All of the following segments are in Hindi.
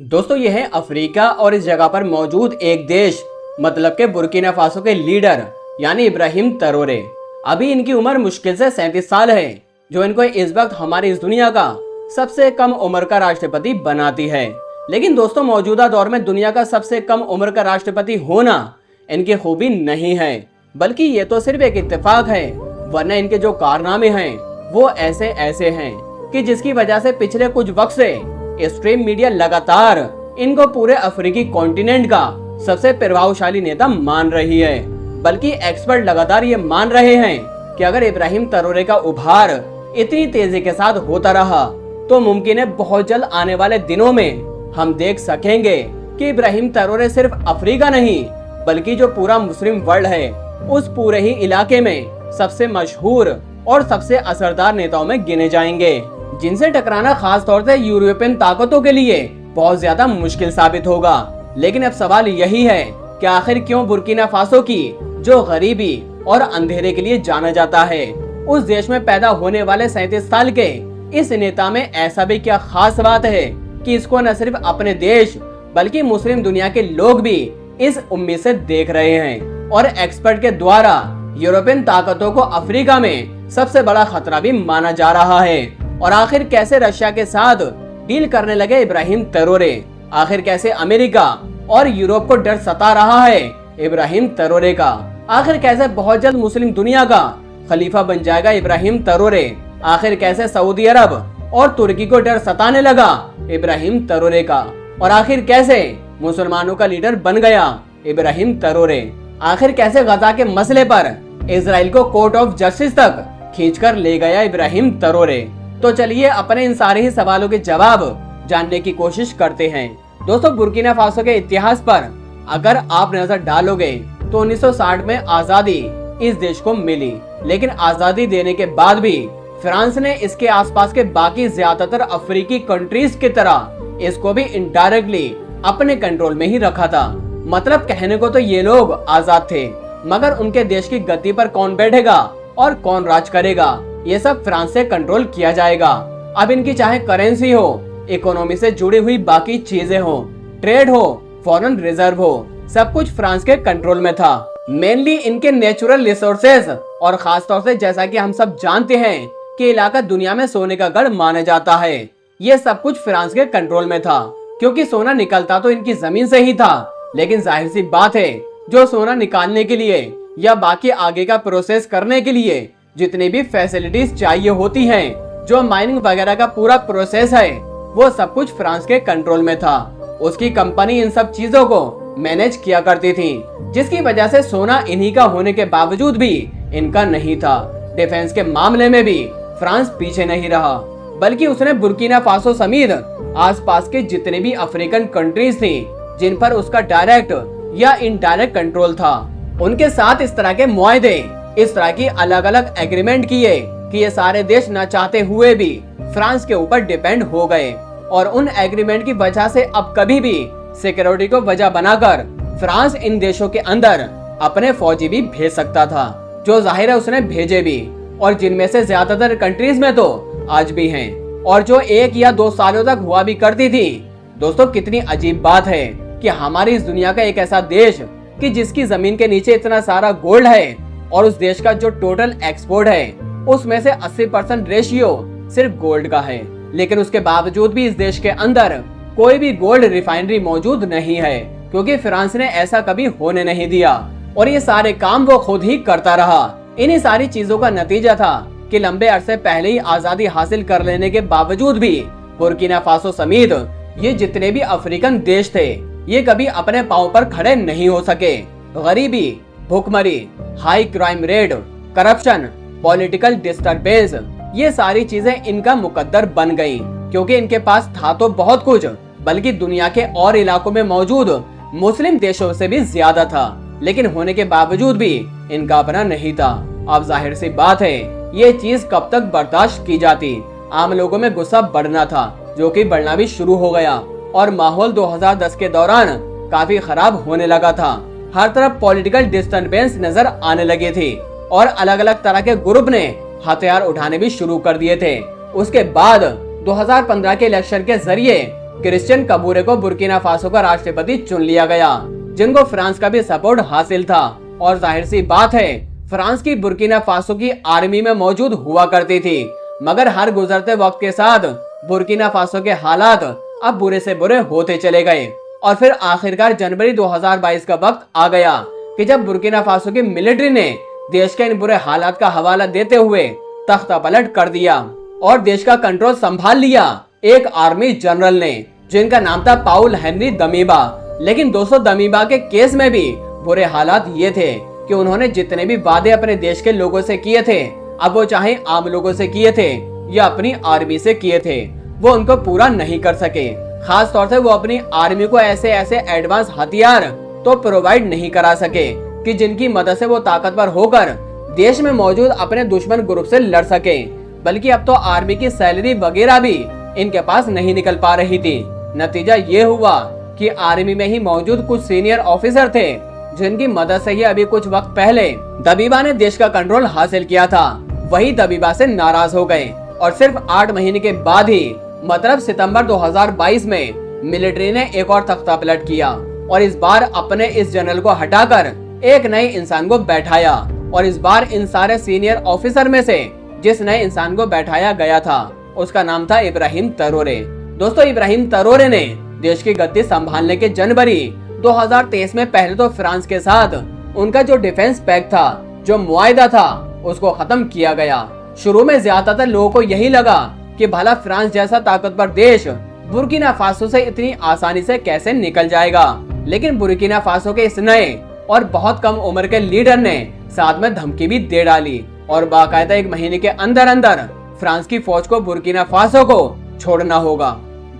दोस्तों ये है अफ्रीका और इस जगह पर मौजूद एक देश मतलब के बुर्किना फासो के लीडर यानी इब्राहिम ट्रैओरे। अभी इनकी उम्र मुश्किल से 37 साल है, जो इनको इस वक्त हमारी इस दुनिया का सबसे कम उम्र का राष्ट्रपति बनाती है। लेकिन दोस्तों मौजूदा दौर में दुनिया का सबसे कम उम्र का राष्ट्रपति होना इनकी खूबी नहीं है, बल्कि ये तो सिर्फ एक इत्तेफाक है, वरना इनके जो कारनामे हैं वो ऐसे ऐसे हैं कि जिसकी वजह से पिछले कुछ वक्त से स्ट्रीम मीडिया लगातार इनको पूरे अफ्रीकी कॉन्टिनेंट का सबसे प्रभावशाली नेता मान रही है। बल्कि एक्सपर्ट लगातार ये मान रहे हैं कि अगर इब्राहिम ट्रैओरे का उभार इतनी तेजी के साथ होता रहा तो मुमकिन है बहुत जल्द आने वाले दिनों में हम देख सकेंगे कि इब्राहिम ट्रैओरे सिर्फ अफ्रीका नहीं बल्कि जो पूरा मुस्लिम वर्ल्ड है उस पूरे ही इलाके में सबसे मशहूर और सबसे असरदार नेताओं में गिने जाएंगे, जिनसे टकराना खास तौर से यूरोपियन ताकतों के लिए बहुत ज्यादा मुश्किल साबित होगा। लेकिन अब सवाल यही है कि आखिर क्यों बुर्किना फासो की जो गरीबी और अंधेरे के लिए जाना जाता है, उस देश में पैदा होने वाले 37 साल के इस नेता में ऐसा भी क्या खास बात है कि इसको न सिर्फ अपने देश बल्कि मुस्लिम दुनिया के लोग भी इस उम्मीद से देख रहे हैं और एक्सपर्ट के द्वारा यूरोपियन ताकतों को अफ्रीका में सबसे बड़ा खतरा भी माना जा रहा है। और आखिर कैसे रशिया के साथ डील करने लगे इब्राहिम ट्रैओरे, आखिर कैसे अमेरिका और यूरोप को डर सता रहा है इब्राहिम ट्रैओरे का, आखिर कैसे बहुत जल्द मुस्लिम दुनिया का खलीफा बन जाएगा इब्राहिम ट्रैओरे, आखिर कैसे सऊदी अरब और तुर्की को डर सताने लगा इब्राहिम ट्रैओरे का, और आखिर कैसे मुसलमानों का लीडर बन गया इब्राहिम ट्रैओरे, आखिर कैसे गजा के मसले पर इजराइल को कोर्ट ऑफ जस्टिस तक खींचकर ले गया इब्राहिम ट्रैओरे। तो चलिए अपने इन सारे ही सवालों के जवाब जानने की कोशिश करते हैं। दोस्तों बुर्किना फासो के इतिहास पर अगर आप नजर डालोगे तो 1960 में आजादी इस देश को मिली, लेकिन आजादी देने के बाद भी फ्रांस ने इसके आसपास के बाकी ज्यादातर अफ्रीकी कंट्रीज की तरह इसको भी इनडायरेक्टली अपने कंट्रोल में ही रखा था। मतलब कहने को तो ये लोग आजाद थे, मगर उनके देश की गद्दी पर कौन बैठेगा और कौन राज करेगा ये सब फ्रांस से कंट्रोल किया जाएगा। अब इनकी चाहे करेंसी हो, इकोनॉमी से जुड़ी हुई बाकी चीजें हो, ट्रेड हो, फॉरेन रिजर्व हो, सब कुछ फ्रांस के कंट्रोल में था। मेनली इनके नेचुरल रिसोर्सेज और खास तौर से जैसा कि हम सब जानते हैं कि इलाका दुनिया में सोने का गढ़ माना जाता है, ये सब कुछ फ्रांस के कंट्रोल में था, क्योंकि सोना निकलता तो इनकी जमीन से ही था। लेकिन जाहिर सी बात है जो सोना निकालने के लिए या बाकी आगे का प्रोसेस करने के लिए जितनी भी फैसिलिटीज चाहिए होती हैं, जो माइनिंग वगैरह का पूरा प्रोसेस है वो सब कुछ फ्रांस के कंट्रोल में था। उसकी कंपनी इन सब चीजों को मैनेज किया करती थी, जिसकी वजह से सोना इन्हीं का होने के बावजूद भी इनका नहीं था। डिफेंस के मामले में भी फ्रांस पीछे नहीं रहा, बल्कि उसने बुर्किना फासो समेत आसपास के जितने भी अफ्रीकन कंट्रीज थी जिन पर उसका डायरेक्ट या इनडायरेक्ट कंट्रोल था, उनके साथ इस तरह के मुआहदे, इस तरह की अलग अलग एग्रीमेंट किए कि ये सारे देश न चाहते हुए भी फ्रांस के ऊपर डिपेंड हो गए। और उन एग्रीमेंट की वजह से अब कभी भी सिक्योरिटी को वजह बनाकर फ्रांस इन देशों के अंदर अपने फौजी भी भेज सकता था, जो जाहिर है उसने भेजे भी, और जिनमें से ज्यादातर कंट्रीज में तो आज भी हैं, और जो 1 या 2 सालों तक हुआ भी करती थी। दोस्तों कितनी अजीब बात है कि हमारी इस दुनिया का एक ऐसा देश कि जिसकी जमीन के नीचे इतना सारा गोल्ड है और उस देश का जो टोटल एक्सपोर्ट है उसमें से 80% रेशियो सिर्फ गोल्ड का है, लेकिन उसके बावजूद भी इस देश के अंदर कोई भी गोल्ड रिफाइनरी मौजूद नहीं है, क्योंकि फ्रांस ने ऐसा कभी होने नहीं दिया और ये सारे काम वो खुद ही करता रहा। इन्हीं सारी चीजों का नतीजा था कि लंबे अरसे पहले ही आजादी हासिल कर लेने के बावजूद भी बुर्किना फासो समेत ये जितने भी अफ्रीकन देश थे ये कभी अपने पांव पर खड़े नहीं हो सके। गरीबी, भूखमरी, high crime rate, corruption, political disturbance, ये सारी चीजें इनका मुकद्दर बन गईं, क्योंकि इनके पास था तो बहुत कुछ, बल्कि दुनिया के और इलाकों में मौजूद मुस्लिम देशों से भी ज्यादा था, लेकिन होने के बावजूद भी इनका अपना नहीं था। अब जाहिर सी बात है ये चीज कब तक बर्दाश्त की जाती। आम लोगों में गुस्सा बढ़ना था, जो कि बढ़ना भी शुरू हो गया, और माहौल 2010 के दौरान काफी खराब होने लगा था। हर तरफ पॉलिटिकल डिस्टर्बेंस नजर आने लगे थे और अलग अलग तरह के ग्रुप ने हथियार उठाने भी शुरू कर दिए थे। उसके बाद 2015 के इलेक्शन के जरिए क्रिश्चियन कबूरे को बुर्किना फासो का राष्ट्रपति चुन लिया गया, जिनको फ्रांस का भी सपोर्ट हासिल था। और जाहिर सी बात है, फ्रांस की बुर्किना फासो की आर्मी में मौजूद हुआ करती थी। मगर हर गुजरते वक्त के साथ बुर्किना फासो के हालात अब बुरे से बुरे होते चले गए और फिर आखिरकार जनवरी 2022 का वक्त आ गया कि जब बुर्किना फासो की मिलिट्री ने देश के इन बुरे हालात का हवाला देते हुए तख्ता पलट कर दिया और देश का कंट्रोल संभाल लिया एक आर्मी जनरल ने, जिनका नाम था पाउल हेनरी दमीबा। लेकिन दोस्तों, दमीबा के केस में भी बुरे हालात ये थे कि उन्होंने जितने भी वादे अपने देश के लोगों से किए थे, अब वो चाहे आम लोगों से किए थे या अपनी आर्मी से किए थे, वो उनको पूरा नहीं कर सके। खास तौर से वो अपनी आर्मी को ऐसे ऐसे एडवांस हथियार तो प्रोवाइड नहीं करा सके कि जिनकी मदद से वो ताकतवर होकर देश में मौजूद अपने दुश्मन ग्रुप से लड़ सके। बल्कि अब तो आर्मी की सैलरी वगैरह भी इनके पास नहीं निकल पा रही थी। नतीजा ये हुआ कि आर्मी में ही मौजूद कुछ सीनियर ऑफिसर थे, जिनकी मदद से ही अभी कुछ वक्त पहले दबीबा ने देश का कंट्रोल हासिल किया था, वही दबीबा से नाराज हो गए और सिर्फ 8 महीने के बाद ही मतलब सितंबर 2022 में मिलिट्री ने एक और तख्ता पलट किया और इस बार अपने इस जनरल को हटाकर एक नए इंसान को बैठाया। और इस बार इन सारे सीनियर ऑफिसर में से जिस नए इंसान को बैठाया गया था उसका नाम था इब्राहिम ट्रैओरे। दोस्तों, इब्राहिम ट्रैओरे ने देश की गद्दी संभालने के जनवरी 2023 में पहले तो फ्रांस के साथ उनका जो डिफेंस पैक्ट था, जो मुआहदा था, उसको खत्म किया गया। शुरू में ज्यादातर लोगों को यही लगा कि भला फ्रांस जैसा ताकतवर देश बुर्किना फासो से इतनी आसानी से कैसे निकल जाएगा। लेकिन बुर्किना फासो के इस नए और बहुत कम उम्र के लीडर ने साथ में धमकी भी दे डाली और बाकायदा 1 महीने के अंदर अंदर फ्रांस की फौज को बुर्किना फासो को छोड़ना होगा।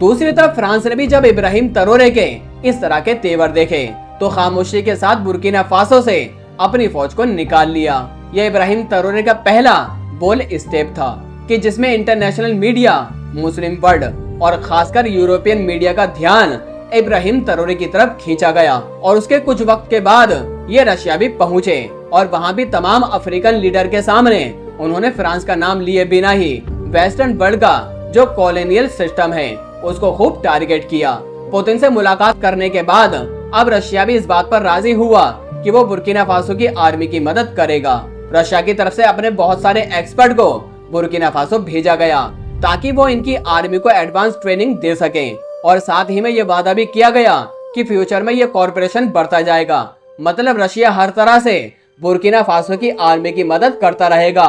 दूसरी तरफ फ्रांस ने भी जब इब्राहिम ट्रैओरे के इस तरह के तेवर देखे तो खामोशी के साथ बुर्किना फासो से अपनी फौज को निकाल लिया। यह इब्राहिम ट्रैओरे का पहला बोल्ड स्टेप था कि जिसमें इंटरनेशनल मीडिया, मुस्लिम वर्ल्ड और खासकर यूरोपियन मीडिया का ध्यान इब्राहिम ट्रैओरे की तरफ खींचा गया। और उसके कुछ वक्त के बाद ये रशिया भी पहुंचे और वहां भी तमाम अफ्रीकन लीडर के सामने उन्होंने फ्रांस का नाम लिए बिना ही वेस्टर्न वर्ल्ड का जो कॉलोनियल सिस्टम है उसको खूब टारगेट किया। पुतिन से मुलाकात करने के बाद अब रशिया भी इस बात पर राजी हुआ कि वो बुर्किना फासो की आर्मी की मदद करेगा। रशिया की तरफ से अपने बहुत सारे एक्सपर्ट को बुर्किना फासो भेजा गया ताकि वो इनकी आर्मी को एडवांस ट्रेनिंग दे सके। और साथ ही में ये वादा भी किया गया कि फ्यूचर में ये कॉर्पोरेशन बढ़ता जाएगा, मतलब रशिया हर तरह से बुर्किना फासो की आर्मी की मदद करता रहेगा।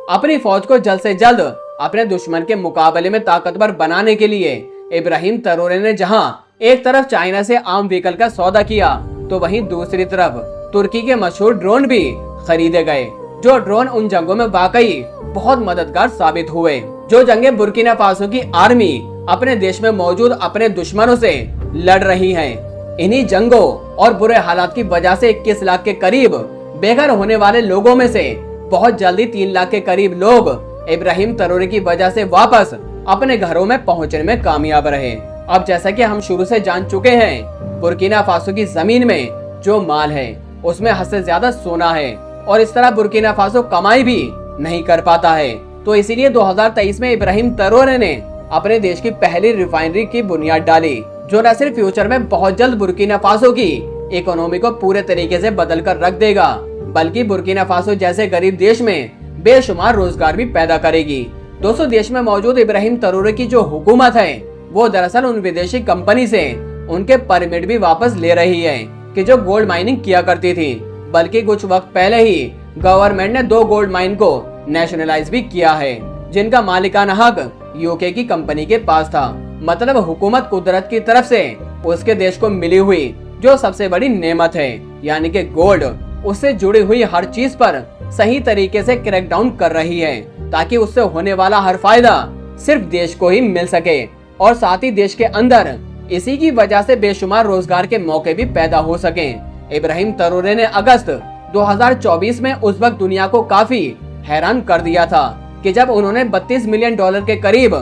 अपनी फौज को जल्द से जल्द अपने दुश्मन के मुकाबले में ताकतवर बनाने के लिए इब्राहिम ट्रैओरे ने जहां एक तरफ चाइना से आम व्हीकल का सौदा किया तो वहीं दूसरी तरफ तुर्की के मशहूर ड्रोन भी खरीदे गए, जो ड्रोन उन जंगों में वाकई बहुत मददगार साबित हुए। जो जंगे बुर्किना फासो की आर्मी अपने देश में मौजूद अपने दुश्मनों से लड़ रही है, इन्हीं जंगों और बुरे हालात की वजह से 21 लाख के करीब बेघर होने वाले लोगों में से बहुत जल्दी 3 लाख के करीब लोग इब्राहिम ट्रैओरे की वजह से वापस अपने घरों में पहुंचने में कामयाब रहे। अब जैसा कि हम शुरू से जान चुके हैं, बुर्किना फासो की जमीन में जो माल है उसमें हद से ज्यादा सोना है और इस तरह बुर्किना फासो कमाई भी नहीं कर पाता है। तो इसीलिए 2023 में इब्राहिम ट्रैओरे ने अपने देश की पहली रिफाइनरी की बुनियाद डाली, जो न सिर्फ फ्यूचर में बहुत जल्द बुर्किना फासो की इकोनॉमी को पूरे तरीके से बदल कर रख देगा, बल्कि बुर्किना फासो जैसे गरीब देश में बेशुमार रोजगार भी पैदा करेगी। दोस्तों, देश में मौजूद इब्राहिम ट्रैओरे की जो हुकूमत है वो दरअसल उन विदेशी कंपनी से उनके परमिट भी वापस ले रही है कि जो गोल्ड माइनिंग किया करती थी। बल्कि कुछ वक्त पहले ही गवर्नमेंट ने 2 गोल्ड माइन को नेशनलाइज भी किया है, जिनका मालिकाना हक यूके की कंपनी के पास था। मतलब हुकूमत कुदरत की तरफ से उसके देश को मिली हुई जो सबसे बड़ी नेमत है, यानी कि गोल्ड, उससे जुड़ी हुई हर चीज पर सही तरीके से क्रैकडाउन कर रही है ताकि उससे होने वाला हर फायदा सिर्फ देश को ही मिल सके और साथ ही देश के अंदर इसी की वजह से बेशुमार रोजगार के मौके भी पैदा हो सके। इब्राहिम ट्रैओरे ने अगस्त 2024 में उस वक्त दुनिया को काफी हैरान कर दिया था कि जब उन्होंने $32 मिलियन के करीब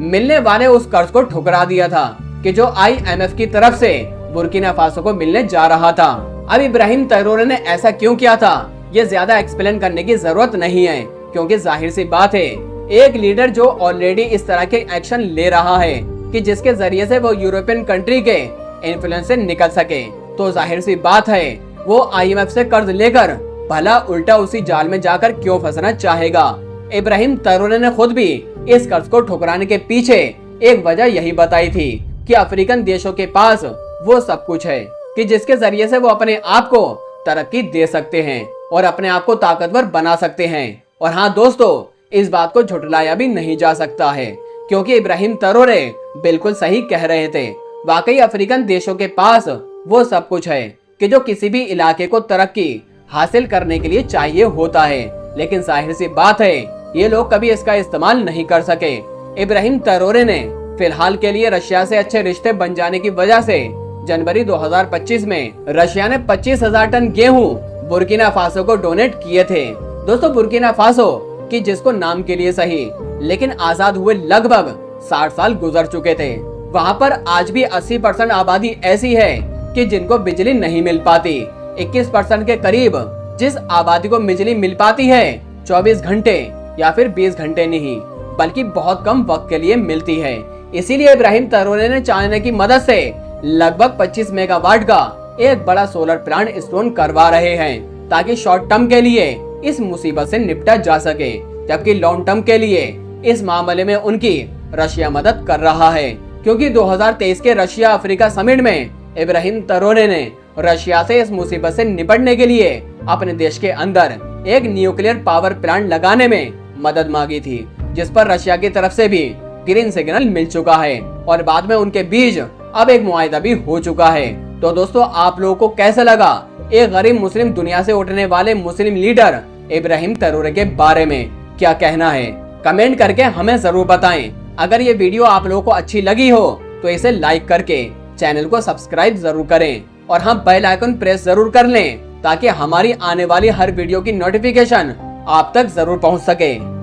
मिलने वाले उस कर्ज को ठुकरा दिया था कि जो IMF की तरफ से बुर्किना फासो को मिलने जा रहा था। अब इब्राहिम ट्रैओरे ने ऐसा क्यों किया था, ये ज्यादा एक्सप्लेन करने की जरूरत नहीं है, क्योंकि जाहिर सी बात है एक लीडर जो ऑलरेडी इस तरह के एक्शन ले रहा है कि जिसके जरिए से वो यूरोपियन कंट्री के इन्फ्लुएंस से निकल सके। तो जाहिर सी बात है वो IMF से कर्ज लेकर भला उल्टा उसी जाल में जाकर क्यों फंसना चाहेगा। इब्राहिम ट्रैओरे ने खुद भी इस कर्ज को ठुकराने के पीछे एक वजह यही बताई थी कि अफ्रीकन देशों के पास वो सब कुछ है कि जिसके जरिए से वो अपने आप को तरक्की दे सकते हैं और अपने आप को ताकतवर बना सकते हैं। और हाँ दोस्तों, इस बात को झुटलाया भी नहीं जा सकता है क्योंकि इब्राहिम ट्रैओरे बिल्कुल सही कह रहे थे। वाकई अफ्रीकन देशों के पास वो सब कुछ है कि जो किसी भी इलाके को तरक्की हासिल करने के लिए चाहिए होता है, लेकिन जाहिर सी बात है ये लोग कभी इसका इस्तेमाल नहीं कर सके। इब्राहिम ट्रैओरे ने फिलहाल के लिए रशिया से अच्छे रिश्ते बन जाने की वजह से जनवरी 2025 में रशिया ने 25,000 टन गेहूं बुर्किना फासो को डोनेट किए थे। दोस्तों, बुर्किना फासो कि जिसको नाम के लिए सही लेकिन आजाद हुए लगभग 60 साल गुजर चुके थे, वहाँ पर आज भी 80% आबादी ऐसी है कि जिनको बिजली नहीं मिल पाती। 21% के करीब जिस आबादी को बिजली मिल पाती है 24 घंटे या फिर 20 घंटे नहीं बल्कि बहुत कम वक्त के लिए मिलती है। इसीलिए इब्राहिम ट्रैओरे ने चाइना की मदद से लगभग 25 मेगावाट का एक बड़ा सोलर प्लांट इंस्टॉल करवा रहे हैं ताकि शॉर्ट टर्म के लिए इस मुसीबत से निपटा जा सके, जबकि लॉन्ग टर्म के लिए इस मामले में उनकी रशिया मदद कर रहा है। क्योंकि 2023 के रशिया अफ्रीका समिट में इब्राहिम ट्रैओरे ने रशिया से इस मुसीबत से निपटने के लिए अपने देश के अंदर एक न्यूक्लियर पावर प्लांट लगाने में मदद मांगी थी, जिस पर रशिया की तरफ से भी ग्रीन सिग्नल मिल चुका है और बाद में उनके बीच अब एक मुआहदा भी हो चुका है। तो दोस्तों, आप लोगों को कैसा लगा एक गरीब मुस्लिम दुनिया से उठने वाले मुस्लिम लीडर इब्राहिम ट्रैओरे के बारे में क्या कहना है? कमेंट करके हमें जरूर बताएं। अगर ये वीडियो आप लोगों को अच्छी लगी हो तो इसे लाइक करके चैनल को सब्सक्राइब जरूर करें और हाँ, बेल आइकन प्रेस जरूर कर लें ताकि हमारी आने वाली हर वीडियो की नोटिफिकेशन आप तक जरूर पहुंच सके।